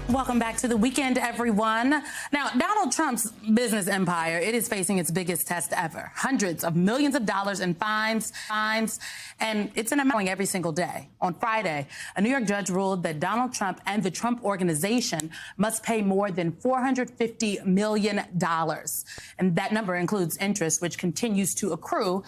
Welcome back to the weekend, everyone. Now, Donald Trump's business empire, it is facing its biggest test ever. Hundreds of millions of dollars in fines, and it's an amount every single day. On Friday, a New York judge ruled that Donald Trump and the Trump Organization must pay more than $450 million. And that number includes interest, which continues to accrue.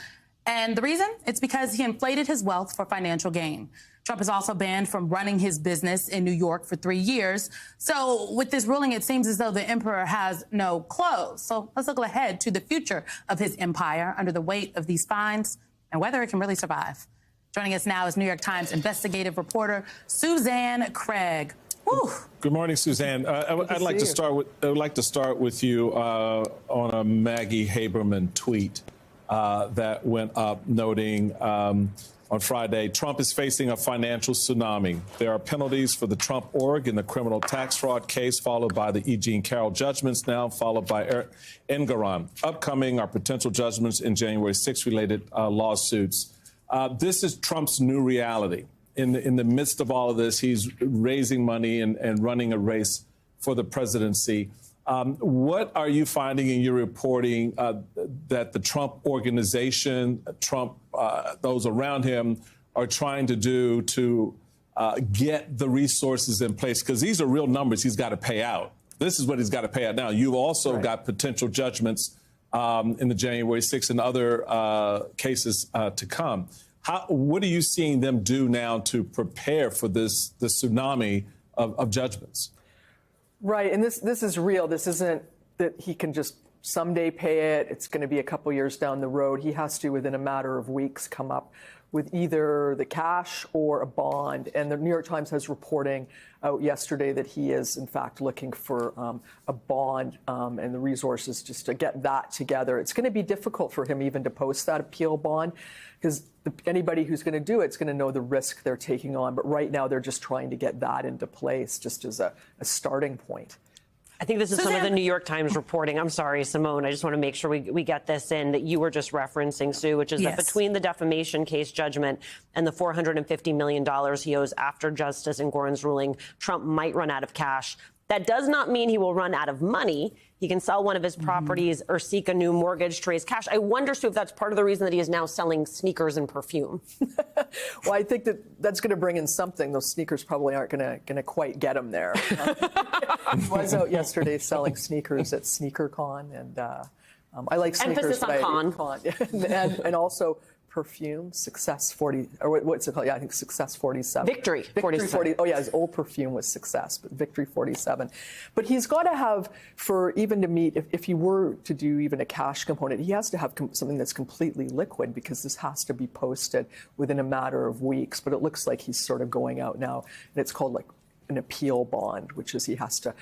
And the reason? It's because he inflated his wealth for financial gain. Trump is also banned from running his business in New York for 3 years. So with this ruling, it seems as though the emperor has no clothes. So let's look ahead to the future of his empire under the weight of these fines and whether it can really survive. Joining us now is New York Times investigative reporter Suzanne Craig. Woo. Good morning, Suzanne. I'd like to start with you on a Maggie Haberman tweet that went up noting on Friday, Trump is facing a financial tsunami. There are penalties for the Trump org in the criminal tax fraud case, followed by the E. Jean Carroll judgments now, followed by Engoron. Upcoming are potential judgments in January 6 related lawsuits. This is Trump's new reality. In the midst of all of this, he's raising money and running a race for the presidency. What are you finding in your reporting that the Trump Organization, Trump, those around him are trying to do to get the resources in place? Because these are real numbers he's got to pay out. This is what he's got to pay out now. You've also got potential judgments in the January 6th and other cases to come. What are you seeing them do now to prepare for this tsunami of judgments? Right, and this is real. This isn't that he can just someday pay it. It's going to be a couple years down the road. He has to, within a matter of weeks, come up with either the cash or a bond. And the New York Times has reporting out yesterday that he is, in fact, looking for a bond and the resources just to get that together. It's going to be difficult for him even to post that appeal bond because anybody who's going to do it's going to know the risk they're taking on. But right now, they're just trying to get that into place just as a starting point. I think this is some of the New York Times reporting. I'm sorry, Simone. I just want to make sure we get this in that you were just referencing, Sue, which is that between the defamation case judgment and the $450 million he owes after Justice Engoron's ruling, Trump might run out of cash. That does not mean he will run out of money. He can sell one of his properties or seek a new mortgage to raise cash. I wonder, Sue, if that's part of the reason that he is now selling sneakers and perfume. Well, I think that's going to bring in something. Those sneakers probably aren't going to quite get him there. He was out yesterday selling sneakers at SneakerCon, and I like sneakers. Emphasis on con. and also perfume, Success 40, or what's it called? Yeah, I think Success 47. Victory 47. Oh, yeah, his old perfume was Success, but Victory 47. But he's got to have, for even to meet, if he were to do even a cash component, he has to have something that's completely liquid because this has to be posted within a matter of weeks. But it looks like he's sort of going out now, and it's called like an appeal bond, which is he has to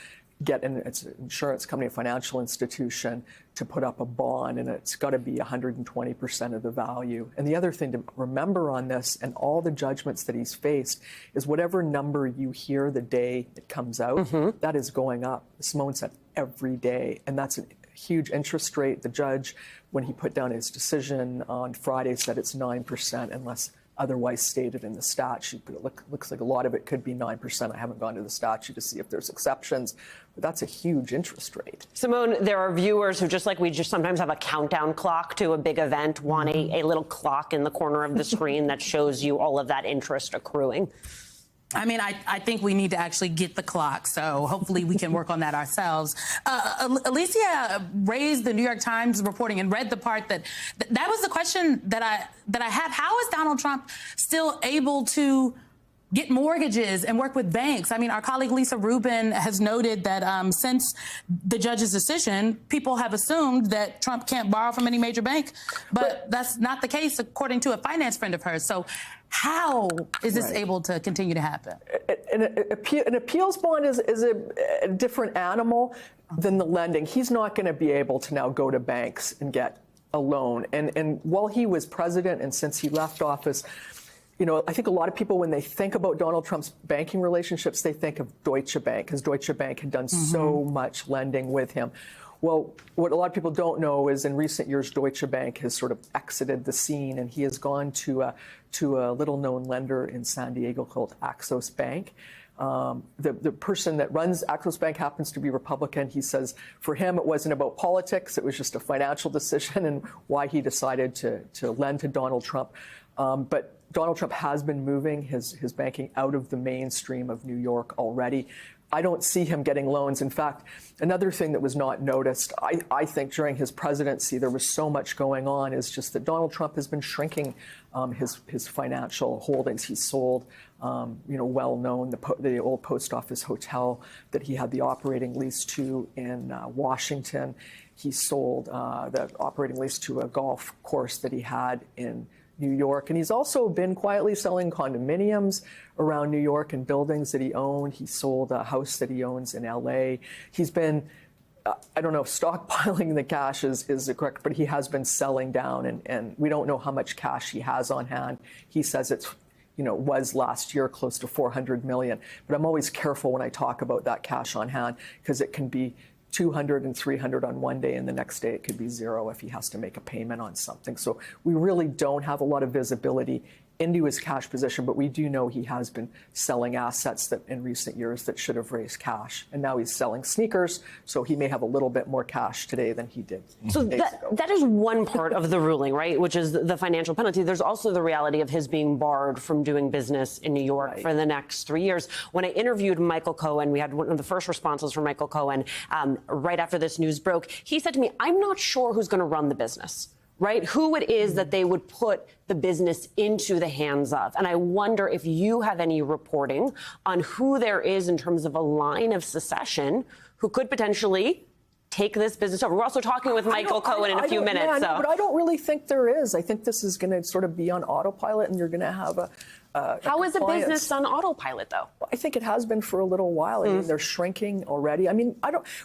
get it's an insurance company, a financial institution, to put up a bond, and it's got to be 120% of the value. And the other thing to remember on this and all the judgments that he's faced is whatever number you hear the day it comes out, that is going up. Simone said every day, and that's a huge interest rate. The judge, when he put down his decision on Friday, said it's 9% unless otherwise stated in the statute, but it looks like a lot of it could be 9%. I haven't gone to the statute to see if there's exceptions, but that's a huge interest rate. Simone, there are viewers who, just like we just sometimes have a countdown clock to a big event, want a little clock in the corner of the screen that shows you all of that interest accruing. I mean, I think we need to actually get the clock, so hopefully we can work on that ourselves. Alicia raised the New York Times reporting and read the part that was the question that I had. How is Donald Trump still able to get mortgages and work with banks? I mean, our colleague Lisa Rubin has noted that since the judge's decision, people have assumed that Trump can't borrow from any major bank, but that's not the case according to a finance friend of hers. So how is this able to continue to happen? An appeals bond is a different animal than the lending. He's not going to be able to now go to banks and get a loan. And while he was president and since he left office, you know, I think a lot of people, when they think about Donald Trump's banking relationships, they think of Deutsche Bank, because Deutsche Bank had done so much lending with him. Well, what a lot of people don't know is in recent years, Deutsche Bank has sort of exited the scene, and he has gone to a little-known lender in San Diego called Axos Bank. The person that runs Axos Bank happens to be Republican. He says for him it wasn't about politics, it was just a financial decision and why he decided to lend to Donald Trump. But Donald Trump has been moving his banking out of the mainstream of New York already. I don't see him getting loans. In fact, another thing that was not noticed, I think during his presidency, there was so much going on, is just that Donald Trump has been shrinking his financial holdings. He sold, well known, the old post office hotel that he had the operating lease to in Washington. He sold the operating lease to a golf course that he had in New York. And he's also been quietly selling condominiums around New York and buildings that he owned. He sold a house that he owns in LA. He's been, I don't know if stockpiling the cash is correct, but he has been selling down, and we don't know how much cash he has on hand. He says it's, was last year close to $400 million. But I'm always careful when I talk about that cash on hand, because it can be 200 and 300 on one day, and the next day it could be zero if he has to make a payment on something. So we really don't have a lot of visibility into his cash position, but we do know he has been selling assets that in recent years that should have raised cash. And now he's selling sneakers, so he may have a little bit more cash today than he did. So that is one part of the ruling, right, which is the financial penalty. There's also the reality of his being barred from doing business in New York for the next 3 years. When I interviewed Michael Cohen, we had one of the first responses from Michael Cohen right after this news broke. He said to me, I'm not sure who's going to run the business. Right? Who it is that they would put the business into the hands of. And I wonder if you have any reporting on who there is in terms of a line of succession who could potentially take this business over. We're also talking with Michael Cohen in a few minutes. Yeah, no, but I don't really think there is. I think this is going to sort of be on autopilot, and you're going to have a How is the business on autopilot, though? I think it has been for a little while. I mean, they're shrinking already. I mean,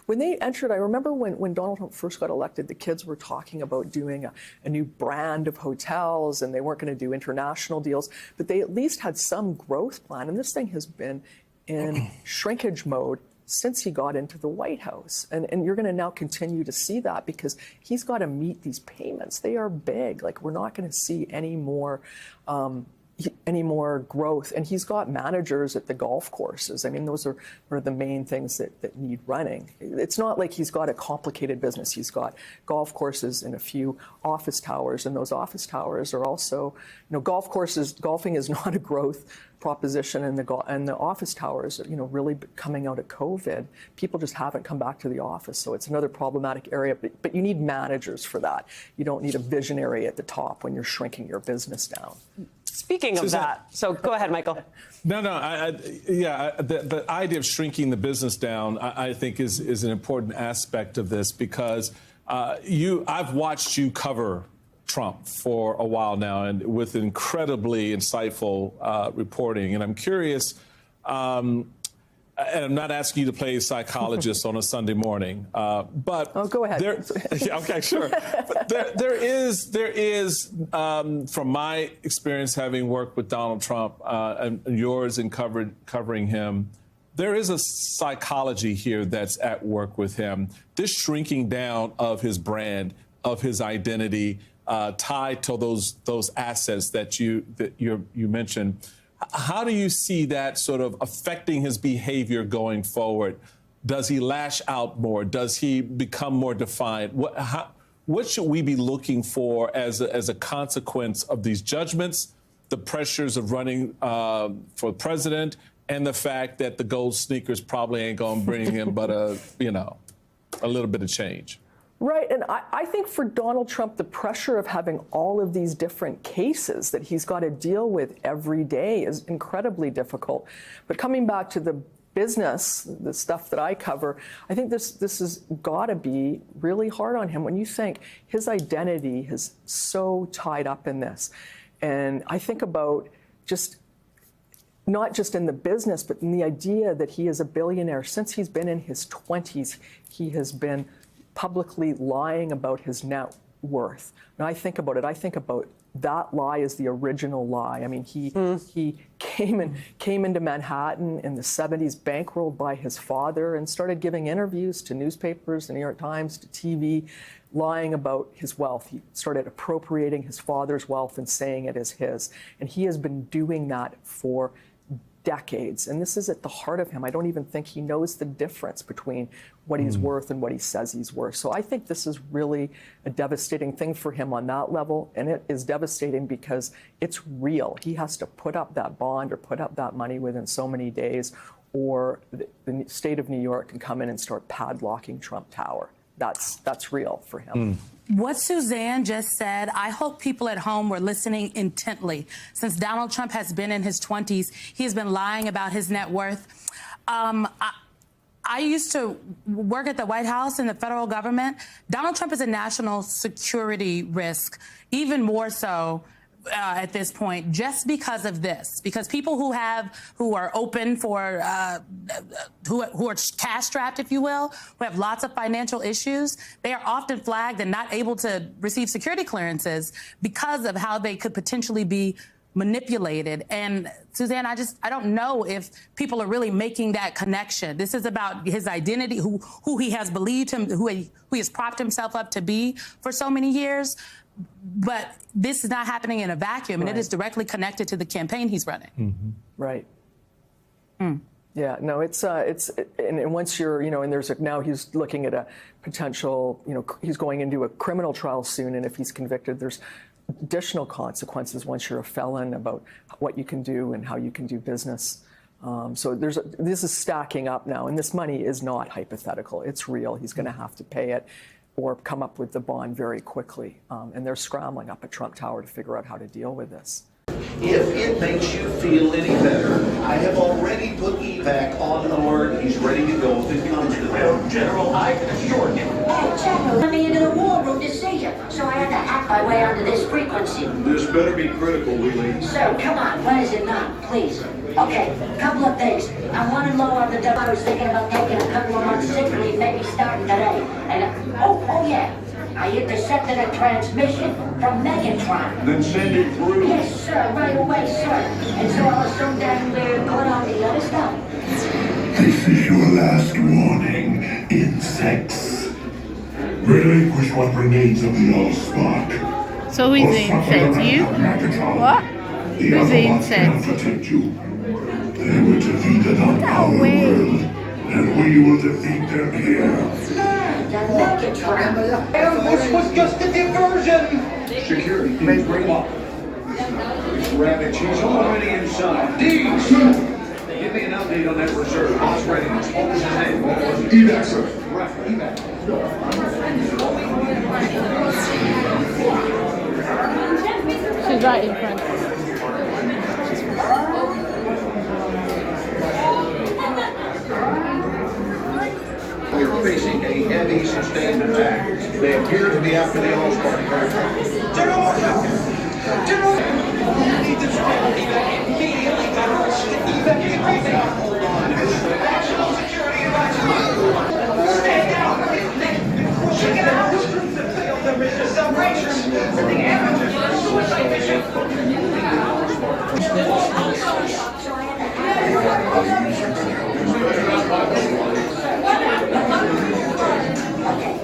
when they entered, I remember when Donald Trump first got elected, the kids were talking about doing a new brand of hotels, and they weren't going to do international deals, but they at least had some growth plan. And this thing has been in shrinkage mode since he got into the White House. And you're going to now continue to see that because he's got to meet these payments. They are big. Like, we're not going to see any more growth. And he's got managers at the golf courses. I mean, those are the main things that need running. It's not like he's got a complicated business. He's got golf courses and a few office towers, and those office towers are also, golfing is not a growth proposition, and the office towers, really coming out of COVID, people just haven't come back to the office. So it's another problematic area, but you need managers for that. You don't need a visionary at the top when you're shrinking your business down. Speaking of that, so go ahead, Michael. No, the idea of shrinking the business down, I think, is an important aspect of this because I've watched you cover Trump for a while now, and with incredibly insightful reporting. And I'm curious, and I'm not asking you to play psychologist on a Sunday morning, but go ahead. Okay, sure. But there is, from my experience having worked with Donald Trump and yours in covering him, there is a psychology here that's at work with him. This shrinking down of his brand, of his identity, tied to those assets that you mentioned. How do you see that sort of affecting his behavior going forward? Does he lash out more? Does he become more defiant? What should we be looking for as a consequence of these judgments, the pressures of running for president, and the fact that the gold sneakers probably ain't going to bring him but a little bit of change? Right, and I think for Donald Trump, the pressure of having all of these different cases that he's got to deal with every day is incredibly difficult. But coming back to the business, the stuff that I cover, I think this has got to be really hard on him when you think his identity is so tied up in this. And I think about not just in the business, but in the idea that he is a billionaire. Since he's been in his 20s, he has been publicly lying about his net worth. Now I think about that lie as the original lie. I mean, he came into Manhattan in the 70s, bankrolled by his father, and started giving interviews to newspapers, the New York Times, to TV, lying about his wealth. He started appropriating his father's wealth and saying it is his. And he has been doing that for decades. And this is at the heart of him. I don't even think he knows the difference between what he's worth and what he says he's worth. So I think this is really a devastating thing for him on that level. And it is devastating because it's real. He has to put up that bond or put up that money within so many days, or the state of New York can come in and start padlocking Trump Tower. That's real for him. What Suzanne just said, I hope people at home were listening intently. Since Donald Trump has been in his 20s, he has been lying about his net worth. I used to work at the White House in the federal government. Donald Trump is a national security risk, even more so at this point, just because of this. Because people who are open for, who are cash strapped, if you will, who have lots of financial issues, they are often flagged and not able to receive security clearances because of how they could potentially be manipulated. And Suzanne, I don't know if people are really making that connection. This is about his identity, who he has believed him, who he has propped himself up to be for so many years. But this is not happening in a vacuum, and it is directly connected to the campaign he's running. Right. Yeah, no, and once you're, and now he's looking at a potential, he's going into a criminal trial soon, and if he's convicted, there's additional consequences once you're a felon about what you can do and how you can do business. So this is stacking up now, and this money is not hypothetical. It's real. He's going to have to pay it or come up with the bond very quickly. And they're scrambling up at Trump Tower to figure out how to deal with this. If it makes you feel any better, I have already put evac on alert. He's ready to go if it comes to that. General, I can assure you. Hey, General, let me into the war room to see you, so I had to hack my way onto this frequency. This better be critical, Willie. Sir, come on, what is it not, please? Okay, couple of things. I'm running low on the dough. I was thinking about taking a couple of months sick leave, maybe starting today. And, oh yeah. I intercepted a transmission from Megatron. Then send it through. Yes, sir, right away, sir. And so I was so damn weird, caught on the other stuff. This is your last warning, insects. Relinquish what remains of the Allspark. So who's the insect? You? What? Who's the insect? Protect you. They were defeated on our world, and we will defeat them here. This was just a diversion. Security, please bring him up. Rabbit, she's already inside. Deeds! Give me an update on that reserve. Boss readiness. What was his name? What was it? Evac, sir. Right, evac. She's right in front. We're facing a heavy sustained attack. They appear to be after the Allspark. General,